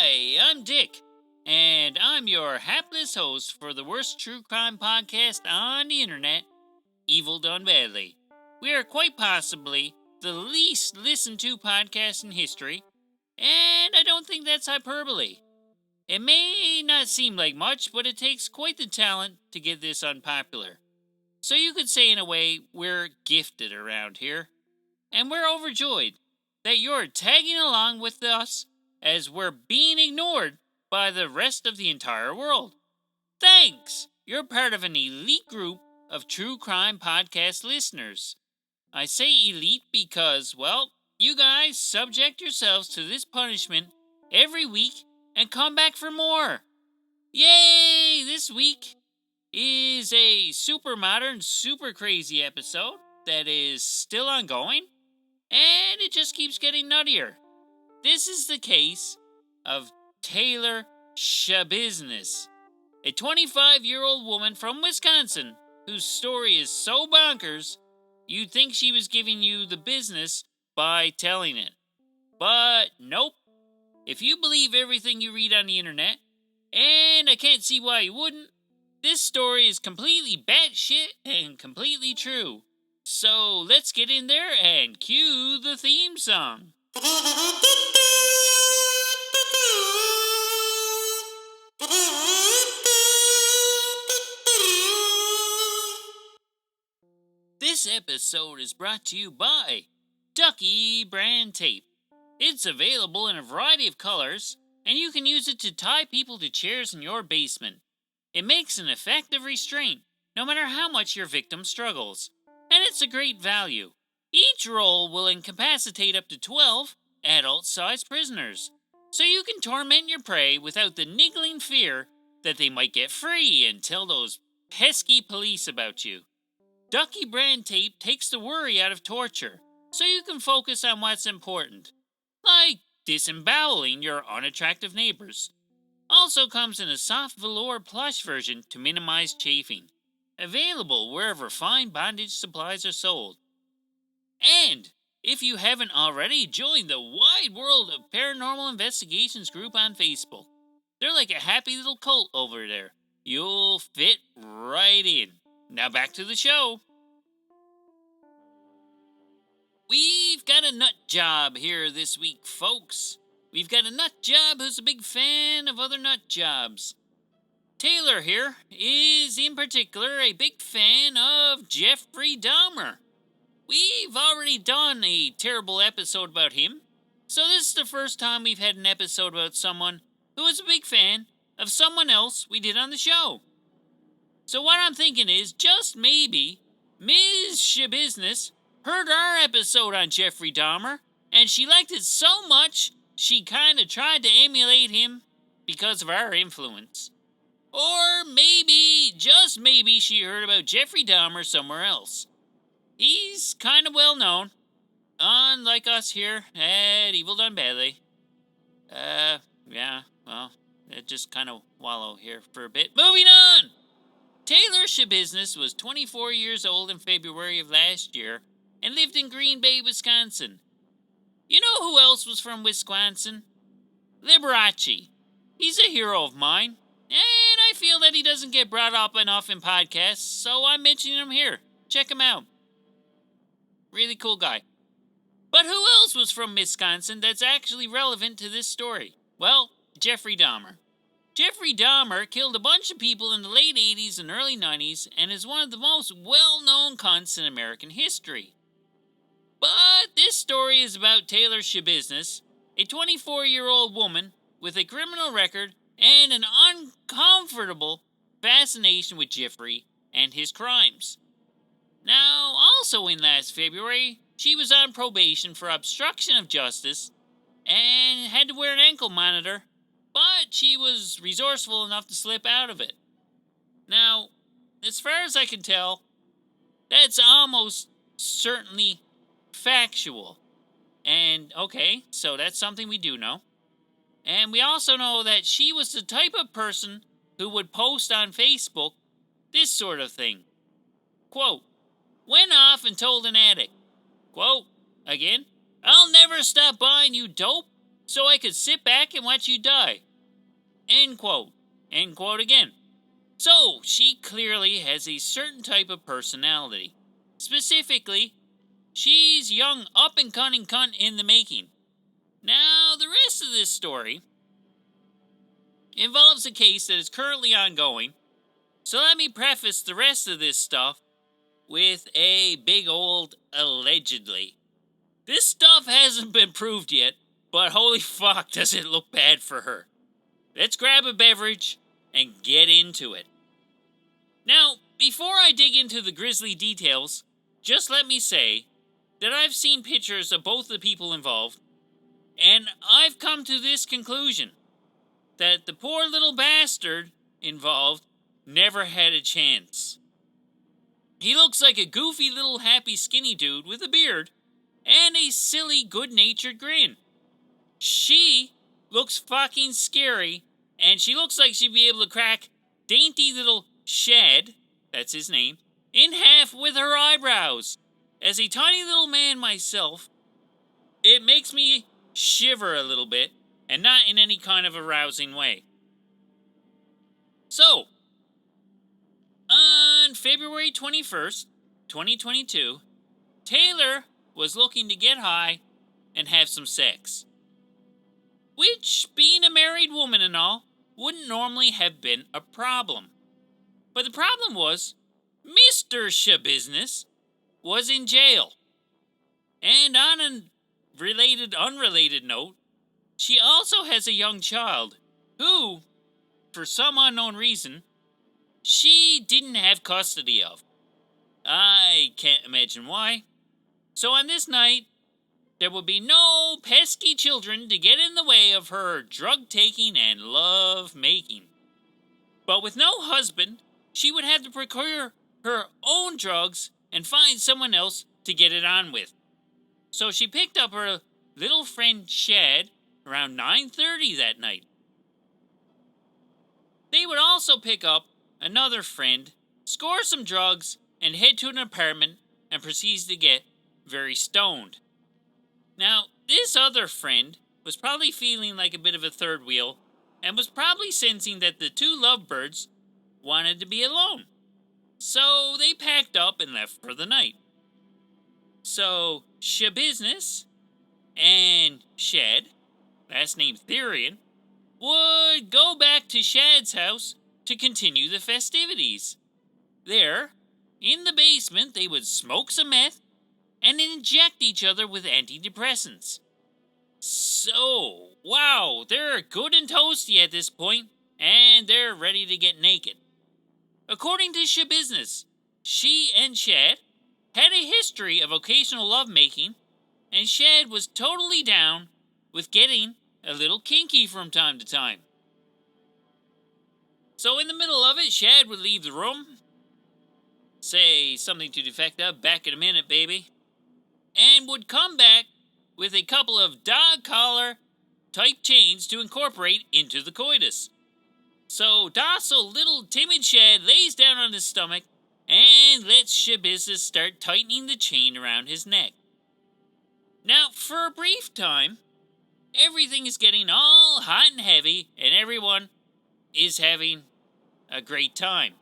Hi, I'm Dick, and I'm your hapless host for the worst true crime podcast on the internet, Evil Done Badly. We are quite possibly the least listened to podcast in history, and I don't think that's hyperbole. It may not seem like much, but it takes quite the talent to get this unpopular. So you could say, in a way, we're gifted around here. And we're overjoyed that you're tagging along with us as we're being ignored by the rest of the entire world. Thanks! You're part of an elite group of true crime podcast listeners. I say elite because, well, you guys subject yourselves to this punishment every week and come back for more. Yay! This week is a super modern, super crazy episode that is still ongoing, and it just keeps getting nuttier. This is the case of Taylor Schabusiness, a 25-year-old woman from Wisconsin whose story is so bonkers you'd think she was giving you the business by telling it. But nope. If you believe everything you read on the internet, and I can't see why you wouldn't, this story is completely batshit and completely true. So let's get in there and cue the theme song. This episode is brought to you by Ducky Brand Tape. It's available in a variety of colors, and you can use it to tie people to chairs in your basement. It makes an effective restraint, no matter how much your victim struggles, and it's a great value. Each roll will incapacitate up to 12 adult-sized prisoners, so you can torment your prey without the niggling fear that they might get free and tell those pesky police about you. Ducky Brand Tape takes the worry out of torture, so you can focus on what's important, like disemboweling your unattractive neighbors. Also comes in a soft velour plush version to minimize chafing. Available wherever fine bondage supplies are sold. And if you haven't already, join the Wide World of Paranormal Investigations group on Facebook. They're like a happy little cult over there. You'll fit right in. Now back to the show. We've got a nut job here this week, folks. We've got a nut job who's a big fan of other nut jobs. Taylor here is, in particular, a big fan of Jeffrey Dahmer. We've already done a terrible episode about him, so this is the first time we've had an episode about someone who is a big fan of someone else we did on the show. So what I'm thinking is, just maybe, Ms. Schabusiness heard our episode on Jeffrey Dahmer, and she liked it so much, she kinda tried to emulate him because of our influence. Or maybe, just maybe, she heard about Jeffrey Dahmer somewhere else. He's kinda well known, unlike us here at Evil Done Badly. Just kinda wallow here for a bit. Moving on! Taylor Schabusiness was 24 years old in February of last year and lived in Green Bay, Wisconsin. You know who else was from Wisconsin? Liberace. He's a hero of mine, and I feel that he doesn't get brought up enough in podcasts, so I'm mentioning him here. Check him out. Really cool guy. But who else was from Wisconsin that's actually relevant to this story? Well, Jeffrey Dahmer. Jeffrey Dahmer killed a bunch of people in the late 80s and early 90s and is one of the most well-known cunts in American history. But this story is about Taylor Schabusiness, a 24-year-old woman with a criminal record and an uncomfortable fascination with Jeffrey and his crimes. Now, also in last February, she was on probation for obstruction of justice and had to wear an ankle monitor, but she was resourceful enough to slip out of it. Now, as far as I can tell, that's almost certainly factual. And, okay, so that's something we do know. And we also know that she was the type of person who would post on Facebook this sort of thing. Quote, went off and told an addict. Quote, again, I'll never stop buying you dope so I could sit back and watch you die. End quote. End quote again. So, she clearly has a certain type of personality. Specifically, she's young, up and cunning cunt in the making. Now, the rest of this story involves a case that is currently ongoing, so let me preface the rest of this stuff with a big old allegedly. This stuff hasn't been proved yet, but holy fuck does it look bad for her. Let's grab a beverage and get into it. Now, before I dig into the grisly details, just let me say that I've seen pictures of both the people involved, and I've come to this conclusion, that the poor little bastard involved never had a chance. He looks like a goofy little happy skinny dude with a beard and a silly good-natured grin. She looks fucking scary, and she looks like she'd be able to crack dainty little Shad, that's his name, in half with her eyebrows. As a tiny little man myself, it makes me shiver a little bit, and not in any kind of arousing way. So, on February 21st, 2022, Taylor was looking to get high and have some sex. Which, being a married woman and all, wouldn't normally have been a problem. But the problem was, Mr. Schabusiness was in jail. And on a unrelated note, she also has a young child who, for some unknown reason, she didn't have custody of. I can't imagine why. So on this night, there would be no pesky children to get in the way of her drug-taking and love-making. But with no husband, she would have to procure her own drugs and find someone else to get it on with. So she picked up her little friend Shad around 9:30 that night. They would also pick up another friend, score some drugs, and head to an apartment and proceed to get very stoned. Now, this other friend was probably feeling like a bit of a third wheel and was probably sensing that the two lovebirds wanted to be alone. So they packed up and left for the night. So Schabusiness and Shad, last name Thyrion, would go back to Shad's house to continue the festivities. There, in the basement, they would smoke some meth and inject each other with antidepressants. So, wow, they're good and toasty at this point, and they're ready to get naked. According to Schabusiness, she and Shad had a history of occasional lovemaking, and Shad was totally down with getting a little kinky from time to time. So in the middle of it, Shad would leave the room, say something to the effect of, "Back in a minute, baby," and would come back with a couple of dog collar type chains to incorporate into the coitus. So docile little timid Shad lays down on his stomach and lets Schabusiness start tightening the chain around his neck. Now, for a brief time, everything is getting all hot and heavy, and everyone is having a great time.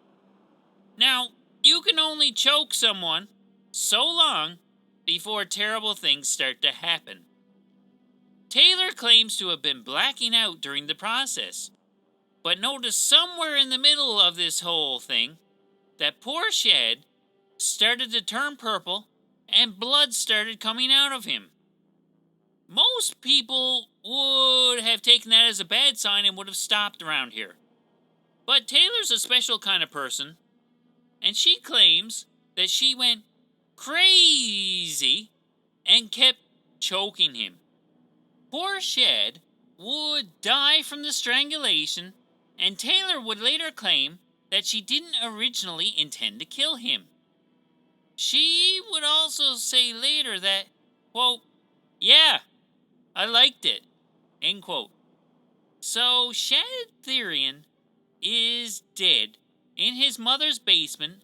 Now, you can only choke someone so long before terrible things start to happen. Taylor claims to have been blacking out during the process, but noticed somewhere in the middle of this whole thing that poor Shad started to turn purple and blood started coming out of him. Most people would have taken that as a bad sign and would have stopped around here. But Taylor's a special kind of person, and she claims that she went crazy and kept choking him. Poor Shad would die from the strangulation, and Taylor would later claim that she didn't originally intend to kill him. She would also say later that, quote, "Yeah, I liked it," end quote. So Shad Thyrion is dead in his mother's basement,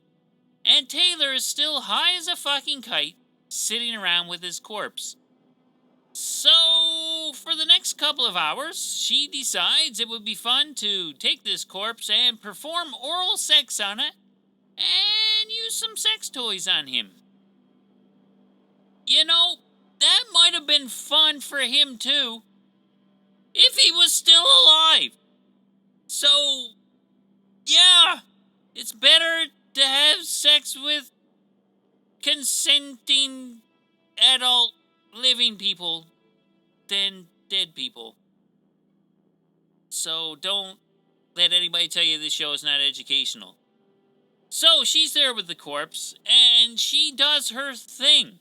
and Taylor is still high as a fucking kite, sitting around with his corpse. So, So, for the next couple of hours, she decides it would be fun to take this corpse and perform oral sex on it and use some sex toys on him. You know, that might have been fun for him too, if he was still alive. So, yeah, it's better to have sex with consenting adult living people than dead people. So don't let anybody tell you this show is not educational. So she's there with the corpse, and she does her thing.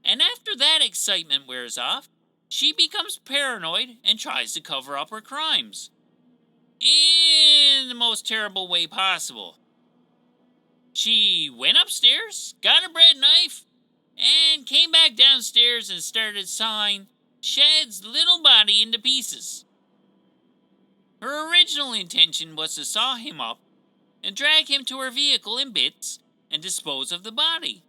And after that excitement wears off, she becomes paranoid and tries to cover up her crimes. In the most terrible way possible. She went upstairs, got a bread knife, and came back downstairs and started sawing Shad's little body into pieces. Her original intention was to saw him up and drag him to her vehicle in bits and dispose of the body.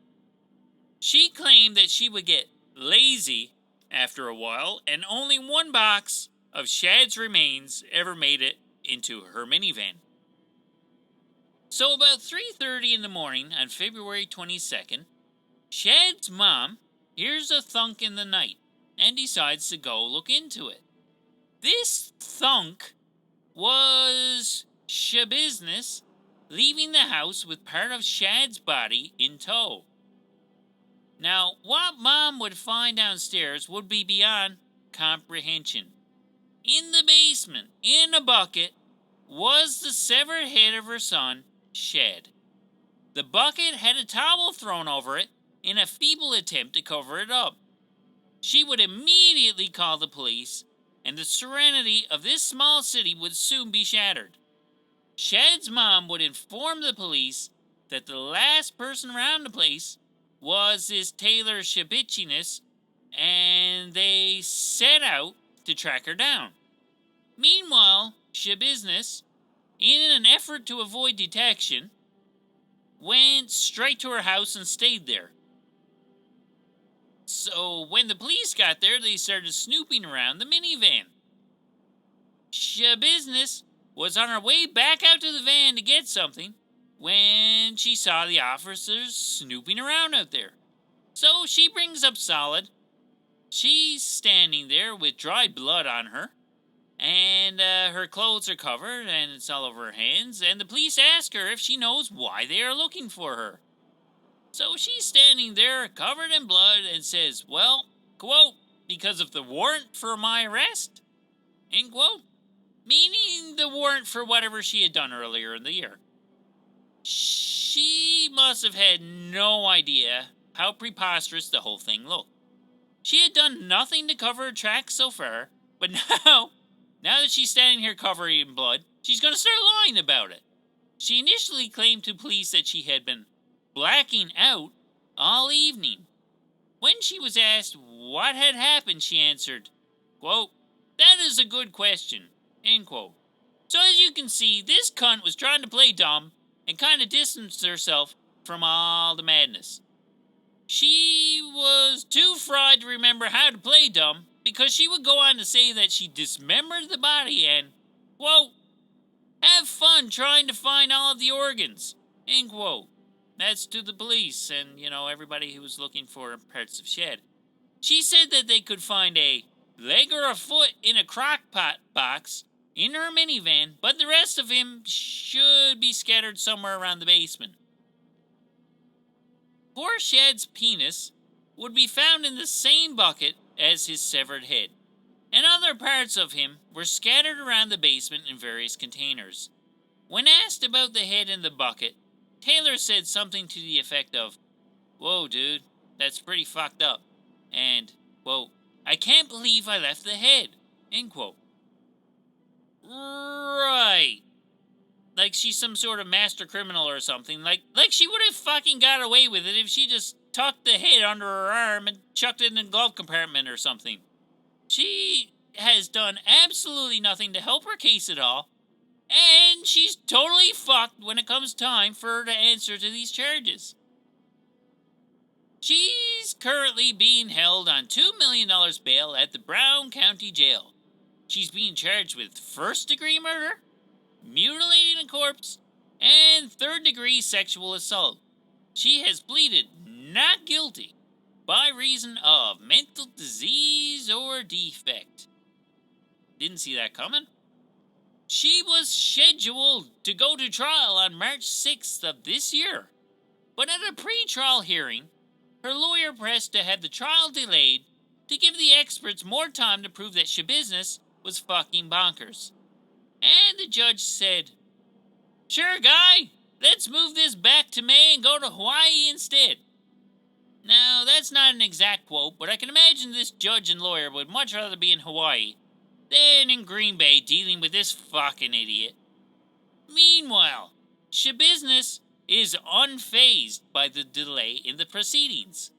She claimed that she would get lazy after a while, and only one box of Shad's remains ever made it into her minivan. So about 3:30 in the morning on February 22nd, Shad's mom hears a thunk in the night and decides to go look into it. This thunk was Schabusiness leaving the house with part of Shad's body in tow. Now, what Mom would find downstairs would be beyond comprehension. In the basement, in a bucket, was the severed head of her son, Shad. The bucket had a towel thrown over it in a feeble attempt to cover it up. She would immediately call the police, and the serenity of this small city would soon be shattered. Shad's mom would inform the police that the last person around the place was this Taylor Schabusiness, and they set out to track her down. Meanwhile, Schabusiness, in an effort to avoid detection, went straight to her house and stayed there. So when the police got there, they started snooping around the minivan. Schabusiness was on her way back out to the van to get something when she saw the officers snooping around out there. So she brings up solid. She's standing there with dried blood on her, and her clothes are covered, and it's all over her hands, and the police ask her if she knows why they are looking for her. So she's standing there, covered in blood, and says, well, quote, because of the warrant for my arrest, end quote, meaning the warrant for whatever she had done earlier in the year. She must have had no idea how preposterous the whole thing looked. She had done nothing to cover her tracks so far, but now that she's standing here covered in blood, she's going to start lying about it. She initially claimed to police that she had been blacking out all evening. When she was asked what had happened, she answered, quote, that is a good question, end quote. So as you can see, this cunt was trying to play dumb and kind of distance herself from all the madness. She was too fried to remember how to play dumb, because she would go on to say that she dismembered the body and, quote, have fun trying to find all of the organs, end quote. That's to the police and, everybody who was looking for parts of Shad. She said that they could find a leg or a foot in a crock-pot box in her minivan, but the rest of him should be scattered somewhere around the basement. Poor Shad's penis would be found in the same bucket as his severed head, and other parts of him were scattered around the basement in various containers. When asked about the head in the bucket, Taylor said something to the effect of, whoa, dude, that's pretty fucked up, and, quote, I can't believe I left the head, end quote. Right. Like she's some sort of master criminal or something. Like she would have fucking got away with it if she just tucked the head under her arm and chucked it in the glove compartment or something. She has done absolutely nothing to help her case at all, and she's totally fucked when it comes time for her to answer to these charges. She's She's currently being held on $2 million bail at the Brown County Jail. She's being charged with first-degree murder, mutilating a corpse, and third-degree sexual assault. She has pleaded not guilty by reason of mental disease or defect. Didn't see that coming. She was scheduled to go to trial on March 6th of this year, but at a pre-trial hearing, her lawyer pressed to have the trial delayed to give the experts more time to prove that Schabusiness was fucking bonkers. And the judge said, "Sure, guy, let's move this back to May and go to Hawaii instead." Now, that's not an exact quote, but I can imagine this judge and lawyer would much rather be in Hawaii than in Green Bay dealing with this fucking idiot. Meanwhile, Schabusiness is unfazed by the delay in the proceedings.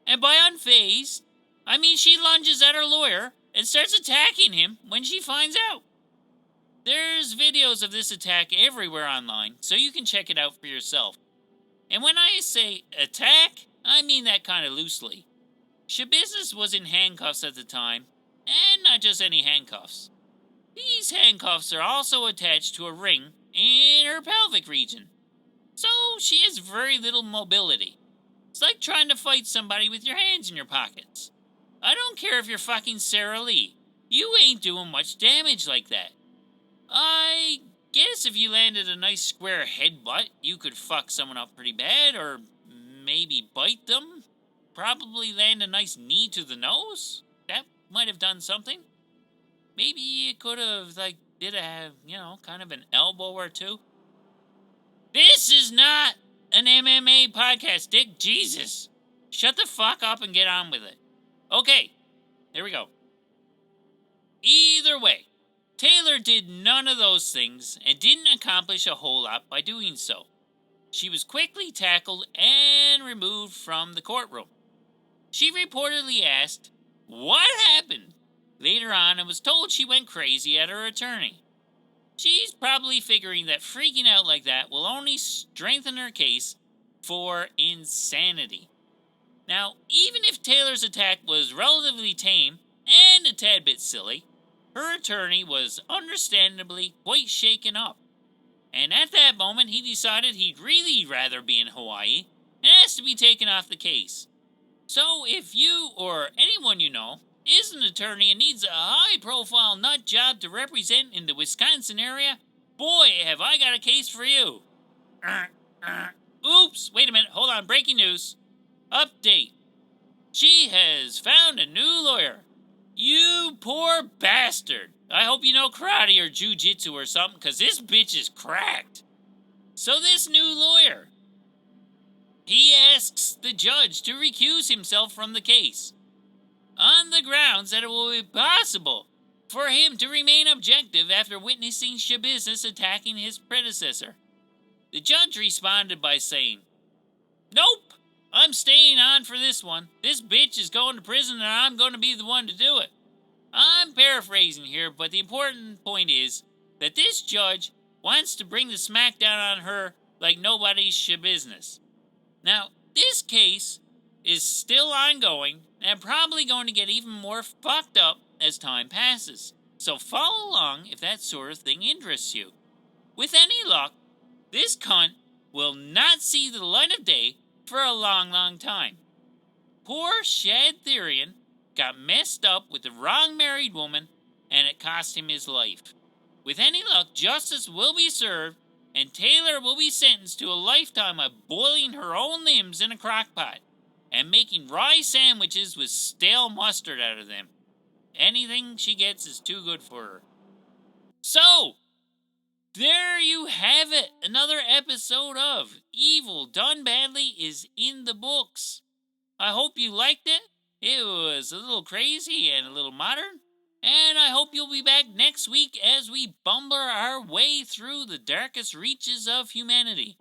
And by unfazed, I mean she lunges at her lawyer and starts attacking him when she finds out. There's videos of this attack everywhere online, so you can check it out for yourself. And when I say attack, I mean that kind of loosely. Schabusiness was in handcuffs at the time, and not just any handcuffs. These handcuffs are also attached to a ring in her pelvic region, so she has very little mobility. It's like trying to fight somebody with your hands in your pockets. I don't care if you're fucking Sarah Lee. You ain't doing much damage like that. I guess if you landed a nice square headbutt, you could fuck someone up pretty bad, or maybe bite them. Probably land a nice knee to the nose. That might have done something. Maybe you could have, did a, kind of an elbow or two. This is not an MMA podcast, Dick. Jesus. Shut the fuck up and get on with it. Okay, here we go. Either way, Taylor did none of those things and didn't accomplish a whole lot by doing so. She was quickly tackled and removed from the courtroom. She reportedly asked, "What happened?" later on and was told she went crazy at her attorney. She's probably figuring that freaking out like that will only strengthen her case for insanity. Now, even if Taylor's attack was relatively tame and a tad bit silly, her attorney was understandably quite shaken up. And at that moment, he decided he'd really rather be in Hawaii and asked to be taken off the case. So if you or anyone you know is an attorney and needs a high-profile nut job to represent in the Wisconsin area, boy, have I got a case for you. Oops, wait a minute, hold on, breaking news. Update. She has found a new lawyer. You poor bastard. I hope you know karate or jujitsu or something, because this bitch is cracked. So this new lawyer, he asks the judge to recuse himself from the case, on the grounds that it will be possible for him to remain objective after witnessing Schabusiness attacking his predecessor. The judge responded by saying, "Nope, I'm staying on for this one. This bitch is going to prison and I'm going to be the one to do it." I'm paraphrasing here, but the important point is that this judge wants to bring the smackdown on her like nobody's Schabusiness. Now, this case is still ongoing and probably going to get even more fucked up as time passes. So follow along if that sort of thing interests you. With any luck, this cunt will not see the light of day for a long, long time. Poor Shad Thyrion got messed up with the wrong married woman, and it cost him his life. With any luck, justice will be served, and Taylor will be sentenced to a lifetime of boiling her own limbs in a crock pot and making rye sandwiches with stale mustard out of them. Anything she gets is too good for her. So, there you have it. Another episode of Evil Done Badly is in the books. I hope you liked it. It was a little crazy and a little modern. And I hope you'll be back next week as we bumble our way through the darkest reaches of humanity.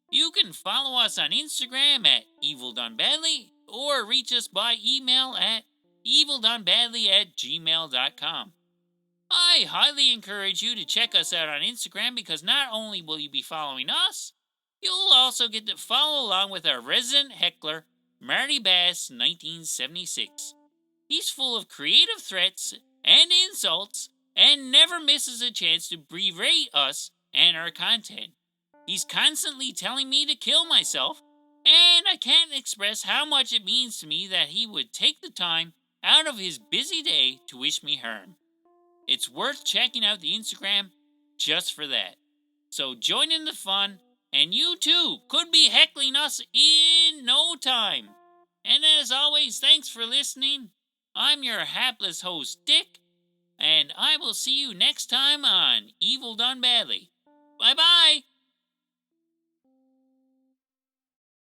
You can follow us on Instagram at EvilDoneBadly or reach us by email at evildonebadly@gmail.com. I highly encourage you to check us out on Instagram because not only will you be following us, you'll also get to follow along with our resident heckler, Marty Bass 1976. He's full of creative threats and insults and never misses a chance to berate us and our content. He's constantly telling me to kill myself, and I can't express how much it means to me that he would take the time out of his busy day to wish me harm. It's worth checking out the Instagram just for that. So join in the fun, and you too could be heckling us in no time. And as always, thanks for listening. I'm your hapless host, Dick, and I will see you next time on Evil Done Badly. Bye bye!